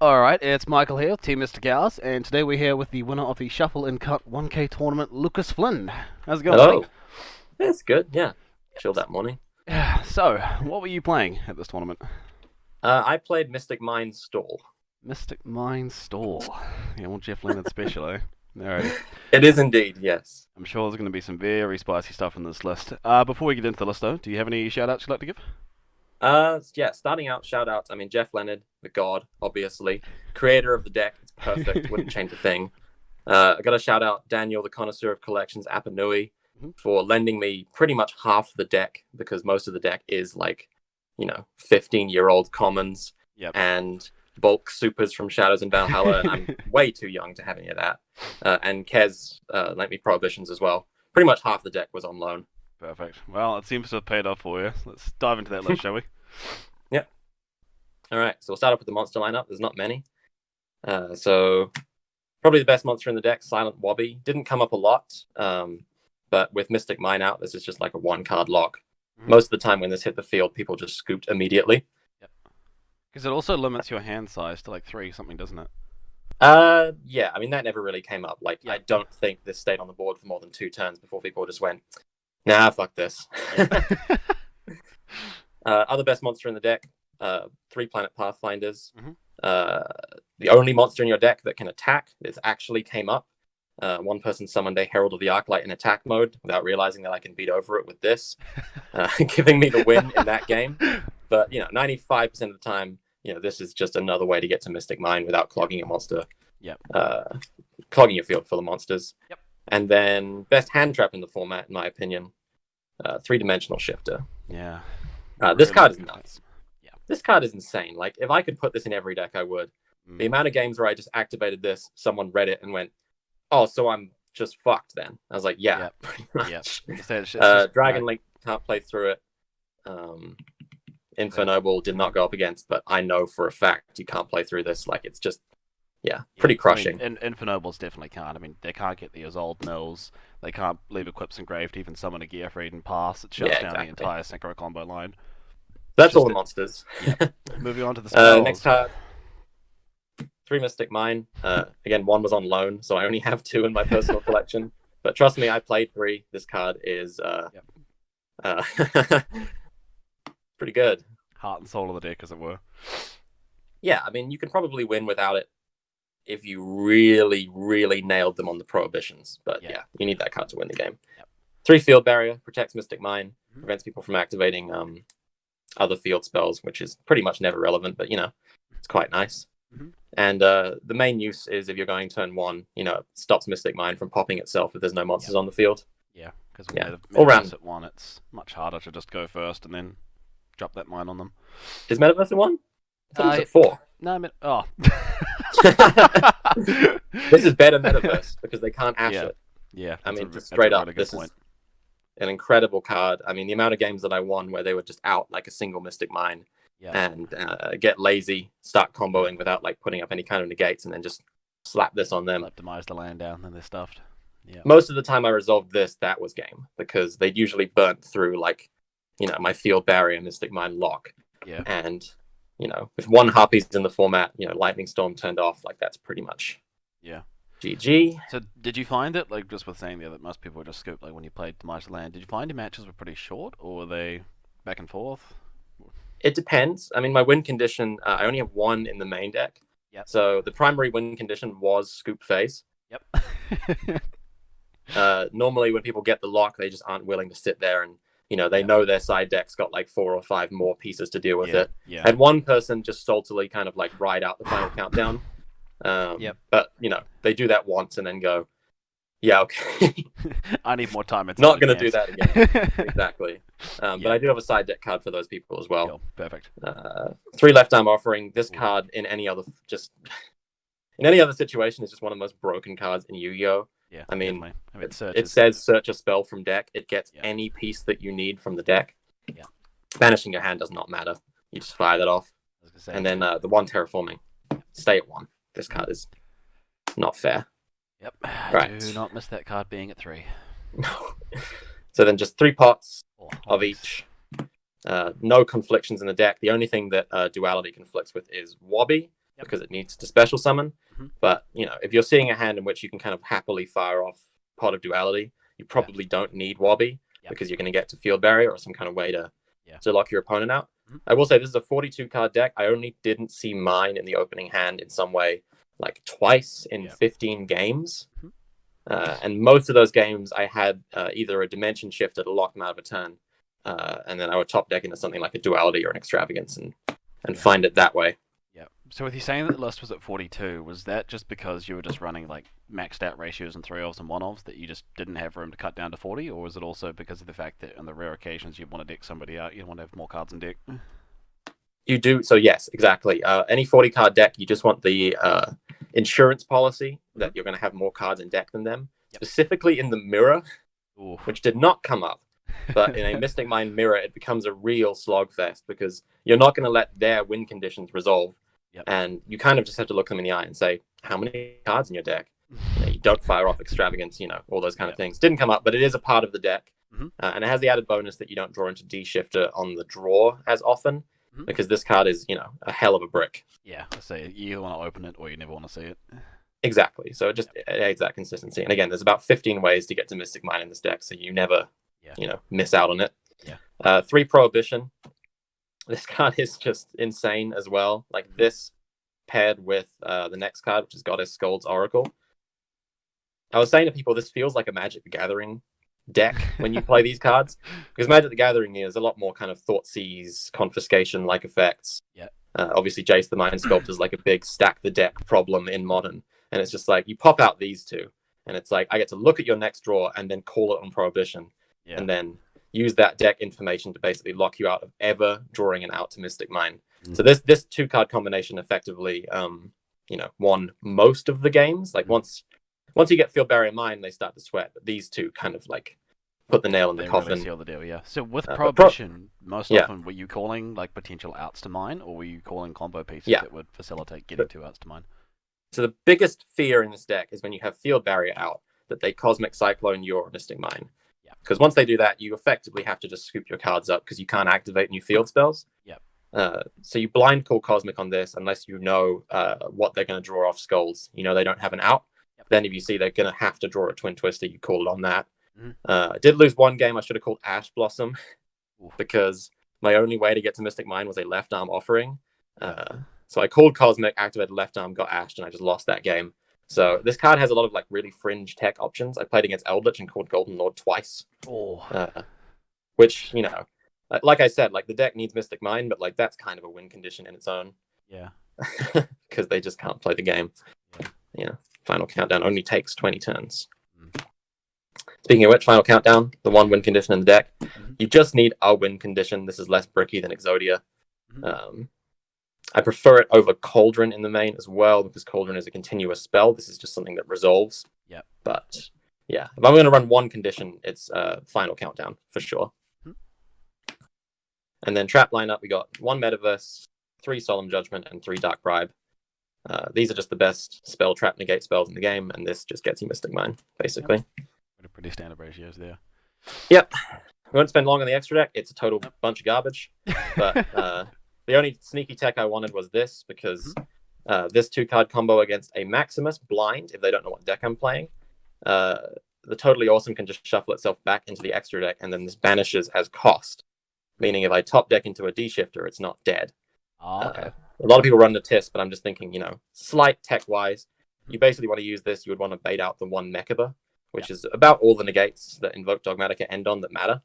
Alright, it's Michael here with Team Mr. Gauss, and today we're here with the winner of the Shuffle and Cut 1K tournament, Lucas Flynn. How's it going, buddy? Hello. That's good. Yeah. Chilled that morning. So, what were you playing at this tournament? I played Mystic Mind Stall. Mystic Mind Stall. Yeah, well, Jeff Leonard special, eh? Alrighty. It is indeed, yes. I'm sure there's going to be some very spicy stuff in this list. Before we get into the list, though, do you have any shout outs you'd like to give? Yeah, starting out, shout out. I mean, Jeff Leonard, the god, obviously. Creator of the deck. It's perfect. Wouldn't change a thing. I got to shout out Daniel, the connoisseur of collections, Apanui, Mhm. for lending me pretty much half the deck because most of the deck is like, 15-year-old commons Yep. and bulk supers from Shadows and Valhalla. And I'm way too young to have any of that. And Kez lent me prohibitions as well. Pretty much half the deck was on loan. Perfect. Well, it seems to have paid off for you. Let's dive into that list, shall we? Yep. All right. So we'll start off with the monster lineup. There's not many. So probably the best monster in the deck, Silent Wobby. Didn't come up a lot. But with Mystic Mine out, this is just like a one-card lock. Mhm. Most of the time when this hit the field, people just scooped immediately. Yep. Because it also limits your hand size to like 3 something, doesn't it? Yeah, I mean, that never really came up. Like, Yep. I don't think this stayed on the board for more than 2 turns before people just went, nah, fuck this. Yep. Other best monster in the deck, 3 Planet Pathfinders. Mhm. The only monster in your deck that can attack. This actually came up. One person summoned a Herald of the Arclight in attack mode without realizing that I can beat over it with this, giving me the win in that game. But 95% of the time, this is just another way to get to Mystic Mine without clogging your monster. Yep. Clogging your field full of monsters. Yep. And then best hand trap in the format, in my opinion, 3-dimensional shifter. Yeah. This card is Really nuts. Yeah. This card is insane. Like, if I could put this in every deck, I would. The amount of games where I just activated this, someone read it and went, oh, so I'm just fucked then. I was like, yeah, Yep. pretty Yep. much. It's just, Dragon right. Link can't play through it. Infernoble did not go up against, but I know for a fact you can't play through this. Like, it's just, pretty crushing. I mean, Infernobles definitely can't. I mean, they can't get the Isolde mills. They can't leave equips engraved to even summon a Gearfried and pass. It shuts Yeah, down the exactly. entire synchro combo line. That's all Just the monsters. Yep. Moving on to the spells. Next card, 3 Mystic Mine. Again, 1 was on loan, so I only have 2 in my personal collection. But trust me, I played 3. This card is pretty good. Heart and soul of the deck, as it were. Yeah, I mean, you can probably win without it if you really, really nailed them on the prohibitions. But Yeah. yeah, you need that card to win the game. Yep. 3 Field Barrier, protects Mystic Mine, Mhm. prevents people from activating other field spells, which is pretty much never relevant, but it's quite nice. Mhm. And the main use is if you're going turn 1, it stops Mystic Mine from popping itself if there's no monsters on the field. Yeah, because Yeah. with All Metaverse round. at 1, it's much harder to just go first and then drop that mine on them. Is Metaverse at 1? I thought it was Uh, at 4. No, I mean, oh. This is better Metaverse because they can't ash Yeah. it. Yeah, I mean, that's just a straight up, really good this point. is an incredible card. I mean, the amount of games that I won where they were just out like a single Mystic Mine Yeah. and get lazy, start comboing without like putting up any kind of negates, and then just slap this on them. Optimize the land down, then they're stuffed. Yeah. Most of the time I resolved this, that was game, because they'd usually burnt through like, my Field Barrier Mystic Mine lock. Yeah. And, if 1 Harpy's in the format, Lightning Storm turned off, like that's pretty much Yeah. GG. So did you find it, like just with saying there that most people just scoop like when you played Demise of the Land, did you find your matches were pretty short or were they back and forth? It depends. I mean, my win condition, I only have 1 in the main deck. Yep. So the primary win condition was scoop phase. Yep. Normally when people get the lock, they just aren't willing to sit there and, they know their side deck's got like 4 or 5 more pieces to deal with it. Yeah. I had 1 person just saltily kind of like ride out the final countdown. Yep. But, they do that once and then go, yeah, okay. I need more time. It's Not going to do that again. Exactly. But Yeah. I do have a side deck card for those people as well. Cool. Perfect. 3 Left Arm Offering. This Ooh. card in any other situation is just one of the most broken cards in Yu-Gi-Oh! Yeah. I mean, definitely. I mean, It says search a spell from deck. It gets Yeah. any piece that you need from the deck. Yeah. Banishing your hand does not matter. You just fire that off. I was gonna say, And then the 1 Terraforming. Stay at 1. This card is not fair. Yep. Right. Do not miss that card being at 3. So then just 3 pots Oh, of nice. each. No conflictions in the deck. The only thing that duality conflicts with is Wobby. because it needs to special summon. Mhm. But if you're seeing a hand in which you can kind of happily fire off Pot of Duality, you probably don't need Wobby because you're going to get to Field Barrier or some kind of way to lock your opponent out. Mhm. I will say this is a 42 card deck. I only didn't see mine in the opening hand in some way like twice in 15 games. Mhm. And most of those games I had either a Dimension Shift that locked them out of a turn, and then I would top deck into something like a Duality or an Extravagance and find it that way. Yeah. So with you saying that the list was at 42, was that just because you were just running like maxed out ratios and 3-ofs and 1-ofs that you just didn't have room to cut down to 40, or was it also because of the fact that on the rare occasions you want to deck somebody out, you want to have more cards in deck? You do. So yes, exactly. Any 40 card deck, you just want the insurance policy that you're going to have more cards in deck than them. Specifically in the mirror, which did not come up. But in a Mystic Mind mirror, it becomes a real slogfest because you're not going to let their win conditions resolve. And you kind of just have to look them in the eye and say, how many cards in your deck? You don't fire off Extravagance, all those kind of things. Didn't come up, but it is a part of the deck. And it has the added bonus that you don't draw into D-Shifter on the draw as often, because this card is, a hell of a brick. Yeah, I say you either want to open it or you never want to see it. Exactly. So it just aids that consistency. And again, there's about 15 ways to get to Mystic Mine in this deck, so you never, miss out on it. 3 Prohibition. This card is just insane as well. Like this paired with the next card, which is Goddess Scold's Oracle. I was saying to people, this feels like a Magic the Gathering deck when you play these cards, because Magic the Gathering is a lot more kind of Thoughtseize, Confiscation like effects. Obviously Jace the Mind Sculptor is like a big stack the deck problem in Modern, and it's just like you pop out these two and it's like I get to look at your next draw and then call it on Prohibition, and then use that deck information to basically lock you out of ever drawing an out to Mystic Mine. So this 2-card combination effectively won most of the games. Like once you get Field Barrier Mine, they start to sweat, but these two kind of like put the nail in the coffin. Really seal the deal, So with Prohibition, most often were you calling like potential outs to mine, or were you calling combo pieces that would facilitate getting 2 outs to mine? So the biggest fear in this deck is when you have Field Barrier out, that they Cosmic Cyclone your Mystic Mine. Because once they do that, you effectively have to just scoop your cards up because you can't activate new field spells. So you blind call Cosmic on this unless you know what they're going to draw off Skulls. They don't have an out. Then if you see they're going to have to draw a Twin Twister, you call it on that. I did lose one game. I should have called Ash Blossom because my only way to get to Mystic Mine was a left arm offering. So I called Cosmic, activated left arm, got Ashed, and I just lost that game. So this card has a lot of like really fringe tech options. I played against Eldritch and called Golden Lord twice. Which, like I said, like the deck needs Mystic Mine, but like that's kind of a win condition in its own. Because they just can't play the game. Final Countdown only takes 20 turns. Speaking of which, Final Countdown, the 1 win condition in the deck. You just need a win condition. This is less bricky than Exodia. I prefer it over Cauldron in the main as well, because Cauldron is a continuous spell. This is just something that resolves. But yeah, if I'm going to run 1 condition, it's Final Countdown for sure. And then trap lineup, we got 1 Metaverse, 3 Solemn Judgment, and 3 Dark Bribe. These are just the best spell trap negate spells in the game, and this just gets you Mystic Mine, basically. Pretty standard ratios there. Yep. We won't spend long on the extra deck. It's a total bunch of garbage. But the only sneaky tech I wanted was this, because this 2-card combo against a Maximus blind, if they don't know what deck I'm playing, the Totally Awesome can just shuffle itself back into the extra deck, and then this banishes as cost. Meaning if I top deck into a D-Shifter, it's not dead. A lot of people run the TIS, but I'm just thinking, slight tech-wise, you basically want to use this. You would want to bait out the 1 Mechaba, which is about all the negates that Invoke Dogmatica end on that matter.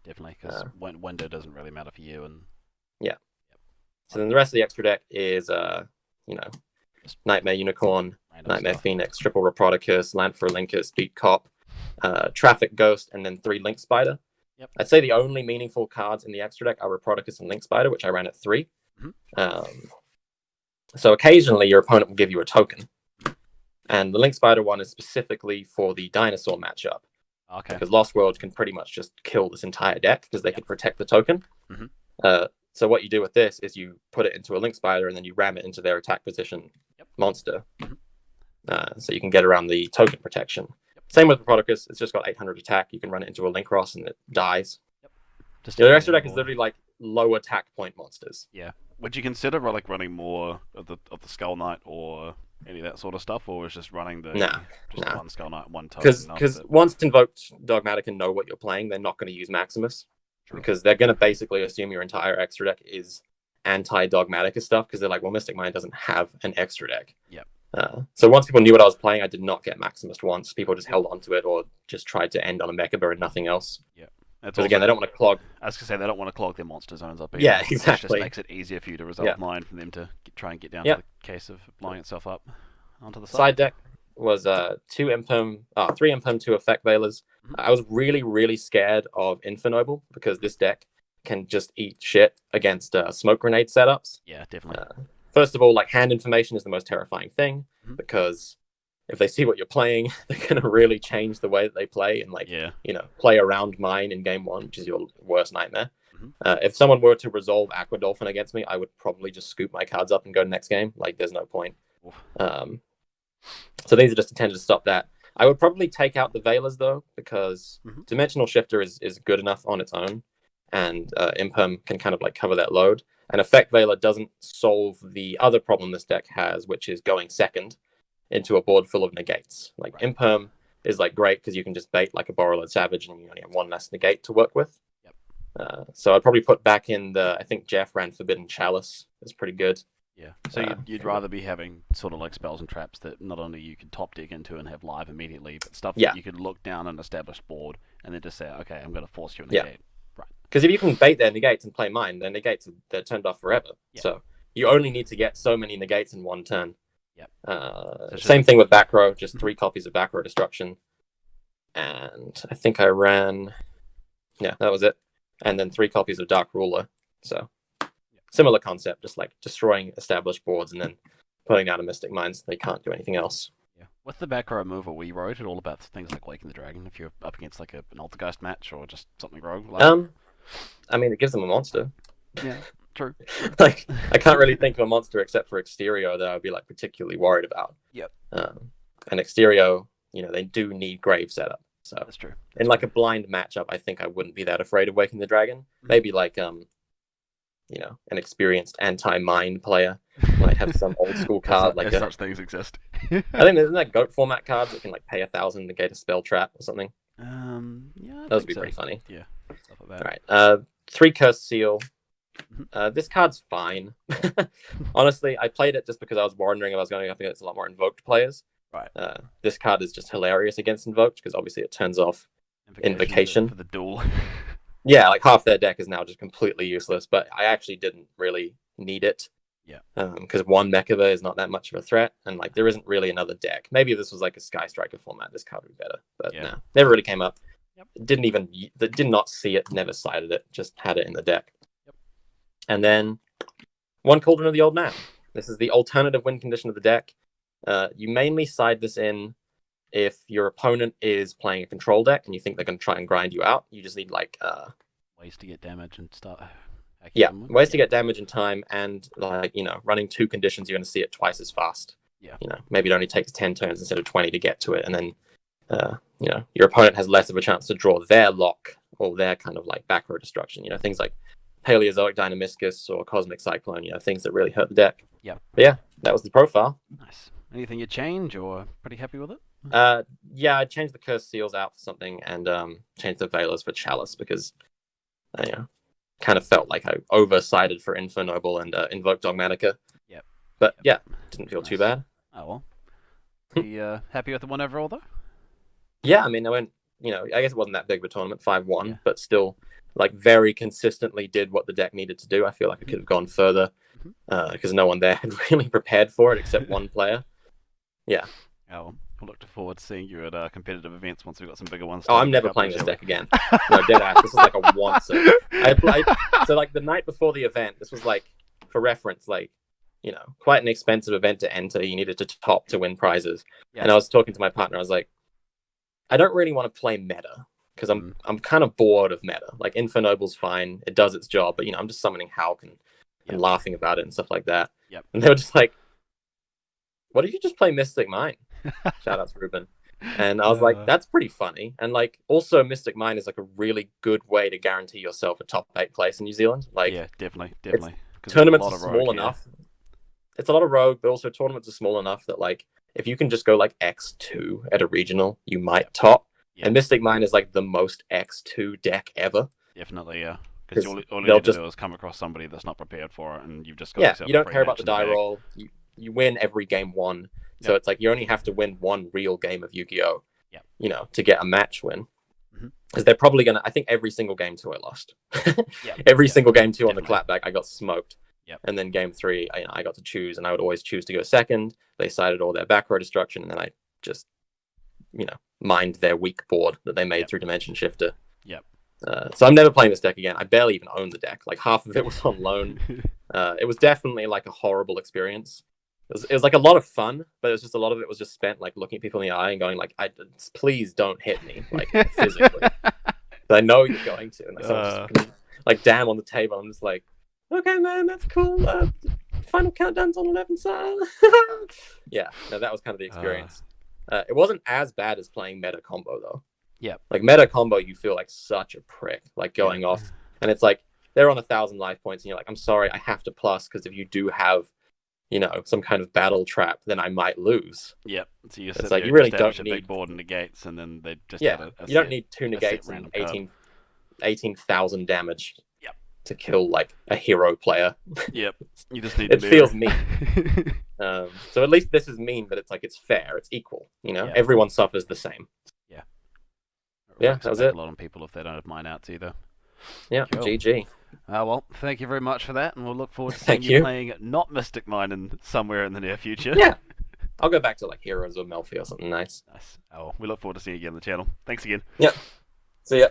Definitely, because window doesn't really matter for you. And so then the rest of the extra deck is, Nightmare Unicorn, Nightmare Phoenix, Triple Reproticus, Land for Linkus, Beat Cop, Traffic Ghost, and then 3 Link Spider. I'd say the only meaningful cards in the extra deck are Reproticus and Link Spider, which I ran at 3. So occasionally your opponent will give you a token. And the Link Spider one is specifically for the dinosaur matchup. Because Lost World can pretty much just kill this entire deck because they can protect the token. So what you do with this is you put it into a Link Spider and then you ram it into their attack position monster. So you can get around the token protection. Same with Reproticus. It's just got 800 attack. You can run it into a Link Cross and it dies. The extra deck is literally like low attack point monsters. Would you consider like running more of the Skull Knight or any of that sort of stuff, or was just running Nah, just the nah. one Skull Knight, one token enough Because that once invoked Dogmatic and know what you're playing, they're not going to use Maximus true? because they're going to basically assume your entire extra deck is anti-Dogmatic stuff because they're like, well, Mystic Mind doesn't have an extra deck. Yep. So once people knew what I was playing, I did not get Maximus once. People just Yep. held onto it or just tried to end on a Mechaba and nothing else. Yep. That's Because again, they don't want to clog. I was gonna say they don't want to clog their monster zones up either. Yeah, Which exactly. just makes it easier for you to resolve Yeah. mind for them to try and get down Yeah. to the case of blowing itself up onto the Side deck was 2 Imperm, 3 Imperm, 2 Effect Veilers. Mhm. I was really, really scared of Infernoble because this deck can just eat shit against smoke grenade setups. Yeah, definitely. First of all, like hand information is the most terrifying thing Mhm. because if they see what you're playing, they're going to really change the way that they play and Yeah. play around mine in game one, which is your worst nightmare. Mhm. If someone were to resolve Aqua Dolphin against me, I would probably just scoop my cards up and go to next game. Like, there's no point. Oof. So these are just intended to stop that. I would probably take out the Veilers though, because Mhm. Dimensional Shifter is good enough on its own, and Imperm can kind of like cover that load. And Effect Veiler doesn't solve the other problem this deck has, which is going second into a board full of negates. Like Right. Imperm is like great because you can just bait like a Borrowed Savage and you only have one less negate to work with. Yep. So I'd probably put back in I think Jeff ran Forbidden Chalice. It's pretty good. Yeah. So you'd rather be having sort of like spells and traps that not only you could top deck into and have live immediately, but stuff Yeah. that you could look down an established board and then just say, okay, I'm going to force you a Yeah. negate. Right. Because if you can bait their negates and play mine, their negates they're turned off forever. Yeah. So you only need to get so many negates in one turn. Yep. Same thing with back row, just Mhm. 3 copies of back row destruction. And I think I ran, yeah, that was it. And then 3 copies of Dark Ruler. So similar concept, just like destroying established boards and then putting out a Mystic Mind so they can't do anything else. Yeah. With the back row removal, we wrote it all about things like Waking the Dragon if you're up against like an Altergeist match or just something rogue. Like, I mean, it gives them a monster. yeah, true. Like, I can't really think of a monster except for Exterio that I would be like particularly worried about. Yep. And Exterio, they do need grave setup. So That's true. in like a blind matchup, I think I wouldn't be that afraid of Waking the Dragon. Mhm. Maybe like an experienced anti-mind player might have some old school card like such things exist. I think there's that goat format cards that can like pay 1,000 to negate a spell trap or something. Yeah, Those would be pretty funny. Yeah, stuff like that. All right, 3 Curse Seal. Mhm. This card's fine. Honestly, I played it just because I was wondering if I was going up against a lot more invoked players. Right. This card is just hilarious against invoked because obviously it turns off Invocation. for the duel. Yeah, like half their deck is now just completely useless, but I actually didn't really need it. Yeah. Because one Mechaba is not that much of a threat, and like there isn't really another deck. Maybe if this was like a Sky Striker format, this card would be better. But Yeah. no, never really came up. Yep. Did not see it, never cited it, just had it in the deck. Yep. And then 1 Cauldron of the Old Man. This is the alternative win condition of the deck. You mainly side this in if your opponent is playing a control deck and you think they're going to try and grind you out. You just need like ways to get damage and start. Ways to get damage in time, and like running 2 conditions, you're going to see it twice as fast. Yeah. Maybe it only takes 10 turns instead of 20 to get to it, and then your opponent has less of a chance to draw their lock or their kind of like back row destruction. Things like Paleozoic Dynamiscus or Cosmic Cyclone. Things that really hurt the deck. Yeah. But yeah, that was the profile. Nice. Anything you change or pretty happy with it? Yeah, I changed the Cursed Seals out for something and changed the Veilers for Chalice because kind of felt like I oversided for Infernoble and invoked Dogmatica. Yep. But yeah, didn't feel too bad. Oh well. You happy with the one overall though? Yeah, I mean, I went, I guess it wasn't that big of a tournament, 5-1, Yeah. but still, like, very consistently did what the deck needed to do. I feel like I could have gone further because no one there had really prepared for it except one player. Yeah. Oh, well, I look forward to seeing you at competitive events once we've got some bigger ones. Oh, I'm never playing this deck again. No, dead ass. This is like a once-er. I played, so like the night before the event, this was like, for reference, like, quite an expensive event to enter. You needed to top to win prizes. Yeah. And I was talking to my partner. I was like, I don't really want to play meta because I'm kind of bored of meta. Like Infernoble's fine, it does its job, but I'm just summoning Hulk and laughing about it and stuff like that. Yep. And they were just like, "What if you just play Mystic Mine?" Shout out to Ruben. And I was like, "That's pretty funny." And like, also Mystic Mine is like a really good way to guarantee yourself a top 8 place in New Zealand. Like, yeah, definitely. because there's a tournaments lot are of rogue small here. enough. It's a lot of rogue, but also tournaments are small enough that like if you can just go like X2 at a regional, you might top. Yep. And Mystic Mine is like the most X2 deck ever. Definitely, yeah. Because all you they'll need to just do is come across somebody that's not prepared for it, and you've just got yeah, yourself you a don't free care about match the in die bag. roll. You win every game one. So Yep. it's like you only have to win one real game of Yu-Gi-Oh! Yep. You know, to get a match win. Mhm. Because they're probably gonna. I think every single game two I lost. Yep. Every Yep. single game two on the Definitely. clapback, I got smoked. Yep. And then game three, I got to choose, and I would always choose to go second. They sided all their back row destruction, and then I just, mined their weak board that they made Yep. through Dimension Shifter. Yep. So I'm never playing this deck again. I barely even own the deck. Like half of it was on loan. It was definitely like a horrible experience. It was like a lot of fun, but it was just a lot of it was just spent like looking at people in the eye and going like, please don't hit me like physically. But I know you're going to, and like someone's just like damn on the table. I'm just like, okay, man, that's cool. Final countdown's on 11, sir. Yeah, no, that was kind of the experience. It wasn't as bad as playing meta combo though. Yeah. Like meta combo, you feel like such a prick, like going off, and it's like they're on 1,000 life points, and you're like, I'm sorry, I have to plus because if you do have, some kind of battle trap, then I might lose. Yep. So you It's like you really don't a need big board and negates, and then they just you don't need two set negates random and card. 18,000 damage. Yep. To kill like a hero player. Yep. You just need. It feels mean. So at least this is mean, but it's like it's fair, it's equal. Yeah. Everyone suffers the same. Yeah. Yeah, that was it. A lot of people if they don't have mine outs either. Yeah, Cool. GG. Well, thank you very much for that, and we'll look forward to seeing Thank you you. playing not Mystic Mine somewhere in the near future. Yeah. I'll go back to like Heroes or Melfi or something nice. Nice. We look forward to seeing you again on the channel. Thanks again. Yep. See ya.